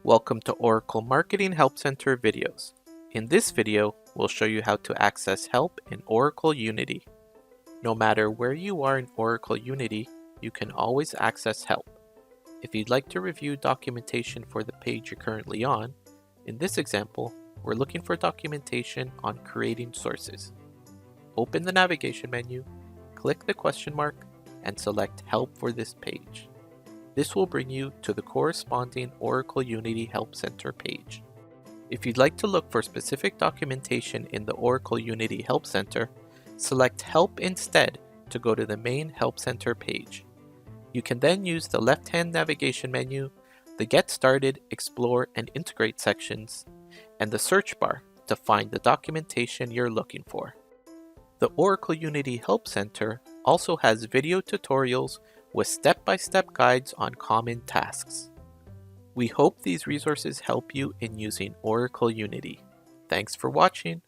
Welcome to Oracle Marketing Help Center videos. In this video, we'll show you how to access help in Oracle Unity. No matter where you are in Oracle Unity, you can always access help. If you'd like to review documentation for the page you're currently on, in this example, we're looking for documentation on creating sources. Open the navigation menu, click the question mark, and select Help for this page. This will bring you to the corresponding Oracle Unity Help Center page. If you'd like to look for specific documentation in the Oracle Unity Help Center, select Help instead to go to the main Help Center page. You can then use the left-hand navigation menu, the Get Started, Explore, and Integrate sections, and the search bar to find the documentation you're looking for. The Oracle Unity Help Center also has video tutorials with step-by-step guides on common tasks. We hope these resources help you in using Oracle Unity. Thanks for watching.